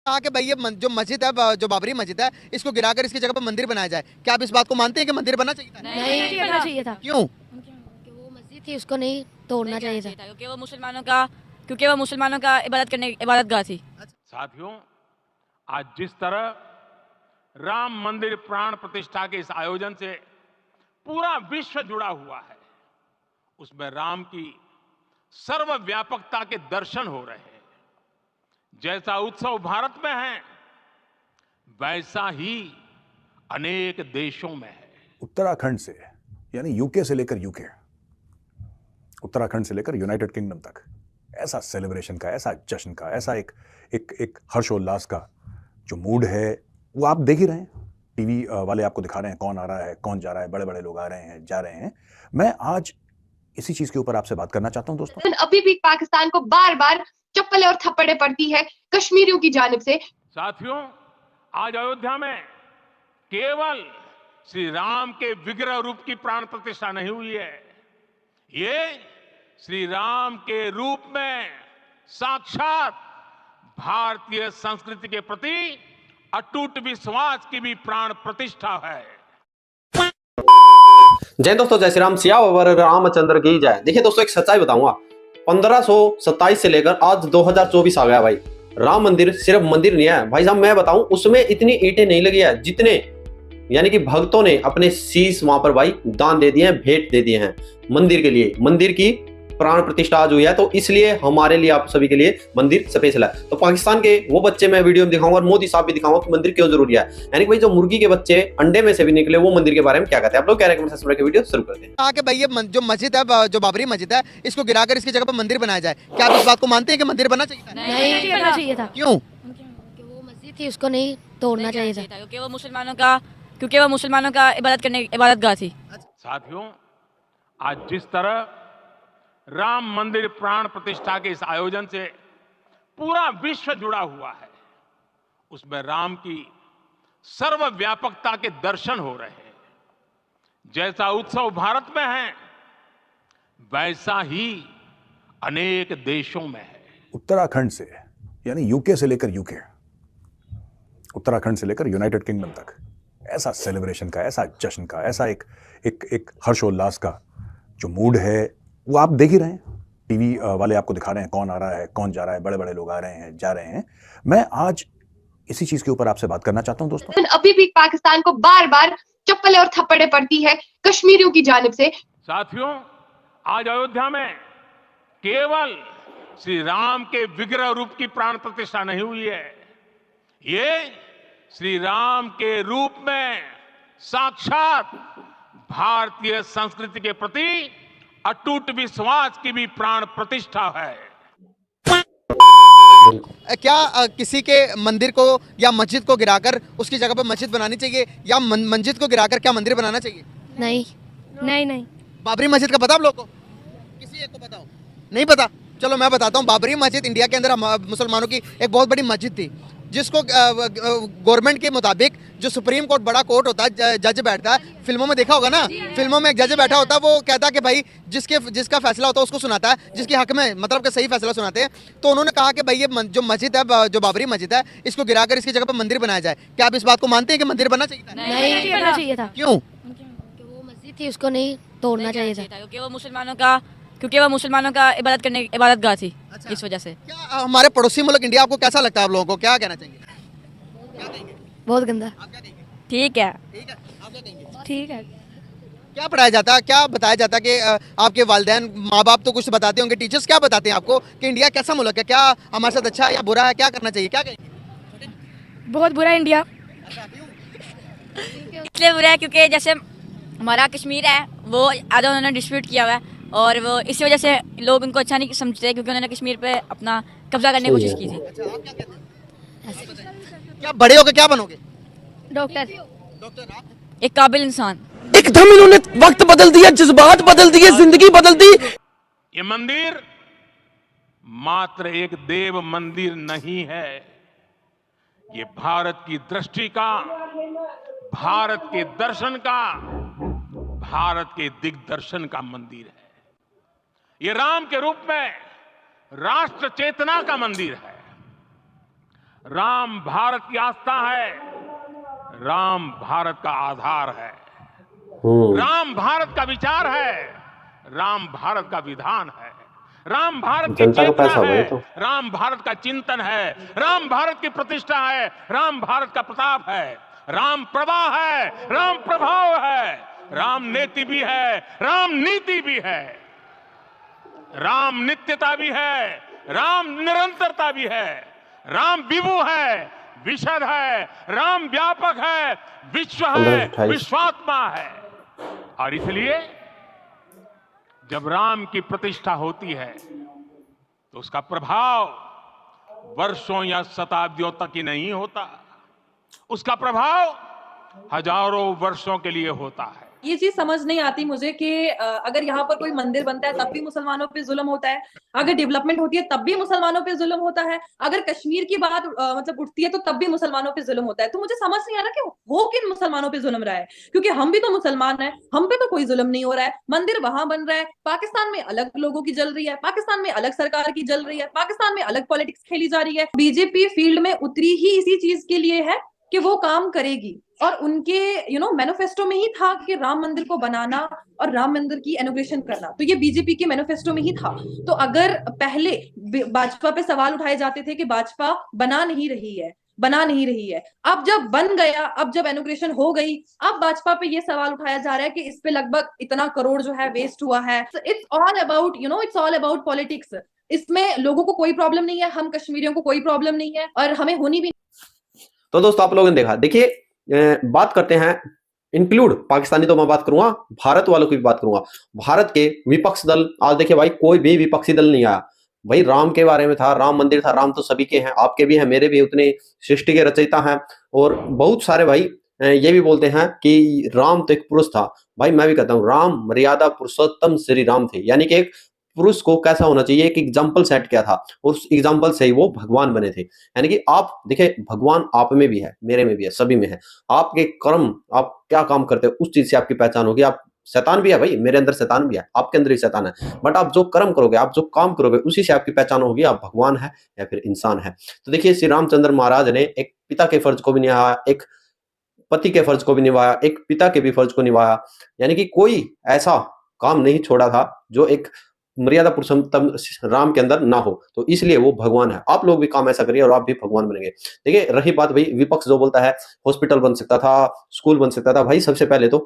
कहा कि भाई ये जो मस्जिद है, जो बाबरी मस्जिद है, इसको गिराकर इसकी जगह पर मंदिर बनाया जाए। क्या आप इस बात को मानते हैं कि मंदिर बनना चाहिए था? नहीं बनना चाहिए था। क्यों? कि वो मस्जिद थी, उसको नहीं तोड़ना चाहिए था। क्योंकि वो मुसलमानों का इबादत गाह थी। साथियों, आज जिस तरह राम मंदिर प्राण प्रतिष्ठा के इस आयोजन से पूरा विश्व जुड़ा हुआ है, उसमें राम की सर्वव्यापकता के दर्शन हो रहे हैं। जैसा उत्सव भारत में है, वैसा ही अनेक देशों में है। उत्तराखंड से, यानी यूके से लेकर यूके, उत्तराखंड से लेकर यूनाइटेड किंगडम तक ऐसा सेलिब्रेशन का, ऐसा जश्न का, ऐसा एक हर्षोल्लास का जो मूड है वो आप देख ही रहे हैं। टीवी वाले आपको दिखा रहे हैं कौन आ रहा है, कौन जा रहा है, बड़े बड़े लोग आ रहे हैं, जा रहे हैं। मैं आज इसी चीज के ऊपर आपसे बात करना चाहता हूं दोस्तों। अभी भी पाकिस्तान को बार बार चप्पलें और थप्पड़े पड़ती है कश्मीरियों की जानिब से। साथियों, आज अयोध्या में केवल श्री राम के विग्रह रूप की प्राण प्रतिष्ठा नहीं हुई है, ये श्री राम के रूप में साक्षात भारतीय संस्कृति के प्रति अटूट विश्वास की भी प्राण प्रतिष्ठा है। जय दोस्तों, जय श्री राम, सियावर रामचंद्र की जय। देखिए दोस्तों, एक सच्चाई बताऊंगा, 1527 से लेकर आज 2024 आ गया भाई। राम मंदिर सिर्फ मंदिर नहीं है भाई साहब, मैं बताऊं उसमें इतनी ईंटें नहीं लगी है जितने यानी कि भक्तों ने अपने शीश वहां पर भाई दान दे दिए हैं, भेंट दे दिए हैं मंदिर के लिए। मंदिर की प्राण प्रतिष्ठा आज हुई है, तो इसलिए हमारे लिए, आप सभी के लिए मंदिर स्पेशल है। तो पाकिस्तान के वो बच्चे मैं वीडियो में दिखाऊंगा और मोदी साहब भी दिखाऊंगा कि मंदिर क्यों जरूरी है। यानी कि भाई जो मुर्गी के बच्चे अंडे में से भी निकले, वो मंदिर के बारे में क्या कहते हैं आप लोग, क्या कमेंट सेक्शन में वीडियो शुरू करते हैं। कहा कि भाई ये जो मस्जिद है, जो बाबरी मस्जिद है, इसको गिराकर इसकी जगह पर मंदिर बनाया जाए। क्या आप इस बात को मानते हैं कि मंदिर बनना चाहिए था? नहीं बनना चाहिए था। क्यों? कि वो मस्जिद थी, उसको नहीं तोड़ना चाहिए था। क्योंकि वो मुसलमानों का इबादत गाह थी। साथियों, आज जिस तरह राम मंदिर प्राण प्रतिष्ठा के इस आयोजन से पूरा विश्व जुड़ा हुआ है, उसमें राम की सर्वव्यापकता के दर्शन हो रहे हैं। जैसा उत्सव भारत में है, वैसा ही अनेक देशों में है। उत्तराखंड से, यानी यूके से लेकर यूके, उत्तराखंड से लेकर यूनाइटेड किंगडम तक ऐसा सेलिब्रेशन का, ऐसा जश्न का, ऐसा एक हर्षोल्लास का जो मूड है वो आप देख ही रहे हैं। टीवी वाले आपको दिखा रहे हैं कौन आ रहा है, कौन जा रहा है, बड़े बड़े लोग आ रहे हैं, जा रहे हैं। मैं आज इसी चीज के ऊपर आपसे बात करना चाहता हूं दोस्तों। अभी भी पाकिस्तान को बार बार चप्पलें और थप्पड़े पड़ती है कश्मीरियों की जानिब से। साथियों, आज अयोध्या में केवल श्री राम के विग्रह रूप की प्राण प्रतिष्ठा नहीं हुई है, ये श्री राम के रूप में साक्षात भारतीय संस्कृति के प्रति अटूट विश्वास की भी प्राण प्रतिष्ठा है। क्या किसी के मंदिर को या मस्जिद को गिराकर उसकी जगह पर मस्जिद बनानी चाहिए, या मस्जिद को गिराकर क्या मंदिर बनाना चाहिए? नहीं नहीं नहीं। बाबरी मस्जिद का पता आप लोगों को? किसी एक को पता हो? नहीं पता? चलो मैं बताता हूँ। बाबरी मस्जिद इंडिया के अंदर मुसलमानों की एक बहुत बड़ी मस्जिद थी, जिसको गवर्नमेंट के मुताबिक जो सुप्रीम कोर्ट, बड़ा कोर्ट होता है, जज बैठता है। फिल्मों में देखा होगा ना, फिल्मों में एक जज बैठा होता है, वो कहता है कि भाई जिसका फैसला होता है उसको सुनाता है, जिसके हक में मतलब कि सही फैसला सुनाते हैं। तो उन्होंने कहा कि भाई ये जो मस्जिद है, जो बाबरी मस्जिद है, इसको गिराकर इसकी जगह पर मंदिर बनाया जाए। क्या आप इस बात को मानते हैं कि मंदिर बनना चाहिए था? नहीं बनना चाहिए था। क्यों? कि वो मस्जिद थी, उसको नहीं तोड़ना चाहिए था। क्योंकि वो मुसलमानों का इबादत गाह थी। इस वजह से क्या हमारे पड़ोसी मुल्क इंडिया आपको कैसा लगता है? आप लोगों को क्या कहना चाहिए? क्या कहेंगे? बहुत गंदा। आप क्या कहेंगे? ठीक है। ठीक है, आप क्या कहेंगे? ठीक है। क्या पढ़ाया जाता है, क्या बताया जाता है कि आपके वालिदैन, माँ बाप तो कुछ बताते होंगे, टीचर्स क्या बताते हैं आपको कि इंडिया कैसा मुल्क है, क्या हमारे साथ अच्छा है या बुरा है, क्या करना चाहिए, क्या कहेंगे? बहुत बुरा है इंडिया। इसलिए बुरा है क्योंकि जैसे हमारा कश्मीर है, वो आधा उन्होंने डिस्प्यूट किया हुआ है, और वो इसी वजह से लोग उनको अच्छा नहीं समझते, क्योंकि उन्होंने कश्मीर पे अपना कब्जा करने की कोशिश की थी। अच्छा, आप क्या कहते हैं? क्या बड़े होकर क्या बनोगे? डॉक्टर। डॉक्टर। आप? एक काबिल इंसान। एकदम इन्होंने वक्त बदल दिया, जज्बात बदल दिए, जिंदगी बदल दी। ये मंदिर मात्र एक देव मंदिर नहीं है, ये भारत की दृष्टि का, भारत के दर्शन का, भारत के दिग्दर्शन का मंदिर है। ये राम के रूप में राष्ट्र चेतना का मंदिर है, राम भारत की आस्था है, राम भारत का आधार है, राम भारत का विचार है, राम भारत का विधान है, राम भारत की जनता का चेतना पैसा है, वही तो। राम भारत का चिंतन है, राम भारत की प्रतिष्ठा है, राम भारत का प्रताप है, राम प्रवाह है, राम प्रभाव है, राम नीति भी है, राम नीति भी है, राम नित्यता भी है, राम निरंतरता भी है, राम विभु है, विशद है, राम व्यापक है, विश्व है, 1528। विश्वात्मा है। और इसलिए जब राम की प्रतिष्ठा होती है तो उसका प्रभाव वर्षों या शताब्दियों तक ही नहीं होता, उसका प्रभाव हजारों वर्षों के लिए होता है। ये चीज समझ नहीं आती मुझे कि अगर यहाँ पर कोई मंदिर बनता है तब भी मुसलमानों पे जुल्म होता है, अगर डेवलपमेंट होती है तब भी मुसलमानों पे जुल्म होता है, अगर कश्मीर की बात मतलब उठती है तो तब भी मुसलमानों पे जुल्म होता है। तो मुझे समझ नहीं आ रहा कि हो किन मुसलमानों पे जुल्म रहा है, क्योंकि हम भी तो मुसलमान हैं, हम पे तो कोई जुल्म नहीं हो रहा है। मंदिर वहां बन रहा है, पाकिस्तान में अलग लोगों की जल रही है, पाकिस्तान में अलग सरकार की जल रही है, पाकिस्तान में अलग पॉलिटिक्स खेली जा रही है। बीजेपी फील्ड में उतरी ही इसी चीज के लिए है कि वो काम करेगी, और उनके मैनिफेस्टो में ही था कि राम मंदिर को बनाना और राम मंदिर की इनॉग्रेशन करना, तो ये बीजेपी के मैनिफेस्टो में ही था। तो अगर पहले भाजपा पे सवाल उठाए जाते थे कि भाजपा बना नहीं रही है, अब जब बन गया, अब जब इनॉग्रेशन हो गई, अब भाजपा पे ये सवाल उठाया जा रहा है कि इस पे लगभग इतना करोड़ जो है वेस्ट हुआ है। It's all about politics. इसमें लोगों को कोई प्रॉब्लम नहीं है, हम कश्मीरियों को कोई प्रॉब्लम नहीं है, और हमें होनी भी। तो दोस्तों आप लोगों ने देखा, देखिए बात करते हैं इंक्लूड पाकिस्तानी, तो मैं बात करूंगा भारत वालों की भी बात करूंगा। भारत के विपक्ष दल, आज देखिए भाई कोई भी विपक्षी दल नहीं आया भाई। राम के बारे में था, राम मंदिर था, राम तो सभी के हैं, आपके भी हैं, मेरे भी, उतने सृष्टि के रचयिता हैं। और बहुत सारे भाई ये भी बोलते हैं कि राम तो एक पुरुष था। भाई मैं भी कहता हूँ राम मर्यादा पुरुषोत्तम श्री राम थे, यानी कि एक पुरुष को कैसा होना चाहिए, एक एग्जाम्पल सेट किया था, और उस एग्जाम्पल से ही वो भगवान बने थे। यानी कि आप देखिए भगवान आप में भी है, मेरे में भी है, सभी में है। आपके कर्म, आप क्या काम करते हो उस चीज से आपकी पहचान होगी। आप शैतान भी है भाई, मेरे अंदर शैतान भी है, आपके अंदर ही शैतान है, बट आप जो कर्म करोगे, आप जो काम करोगे, उसी से आपकी पहचान होगी, आप भगवान है या फिर इंसान है। तो देखिए श्री रामचंद्र महाराज ने एक पिता के फर्ज को भी निभाया, एक पति के फर्ज को भी निभाया, एक पिता के भी फर्ज को निभाया। यानी कि कोई ऐसा काम नहीं छोड़ा था जो एक मर्यादा पुरुषोत्तम राम के अंदर ना हो, तो इसलिए वो भगवान है। आप लोग भी काम ऐसा करिए और आप भी भगवान बनेंगे। देखिए रही बात भाई विपक्ष जो बोलता है हॉस्पिटल बन सकता था, स्कूल बन सकता था, भाई सबसे पहले तो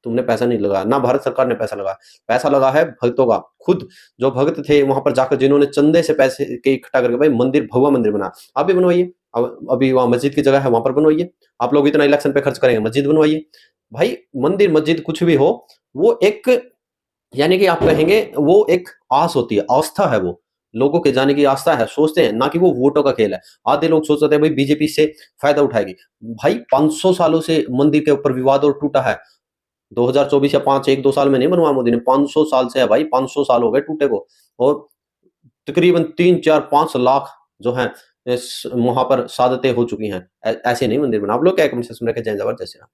तुमने पैसा नहीं लगाया, ना भारत सरकार ने पैसा लगाया, पैसा लगा है भक्तों का। खुद जो भक्त थे वहां पर जाकर जिन्होंने चंदे से पैसे के इकट्ठा करके भाई मंदिर, भगवा मंदिर बना, आप भी बनवाइए। अभी वहां मस्जिद की जगह है, वहां पर बनवाइए। आप लोग इतना इलेक्शन पे खर्च करेंगे, मस्जिद बनवाइए। भाई मंदिर मस्जिद कुछ भी हो, वो एक, यानी कि आप कहेंगे वो एक आस होती है, आस्था है, वो लोगों के जाने की आस्था है, सोचते हैं, ना कि वो वोटों का खेल है। आधे लोग सोचते हैं भाई बीजेपी से फायदा उठाएगी। भाई 500 सालों से मंदिर के ऊपर विवाद और टूटा है। 2024 या 1-2 साल में नहीं बनवाया मोदी ने, 500 साल से है भाई, 500 साल हो गए टूटे को। और तकरीबन 3-4-5 लाख जो है वहां पर शहादतें हो चुकी हैं। ऐसे नहीं मंदिर बना। आप लोग क्या कमेंट सेक्शन में जय जवाहर जय श्री राम।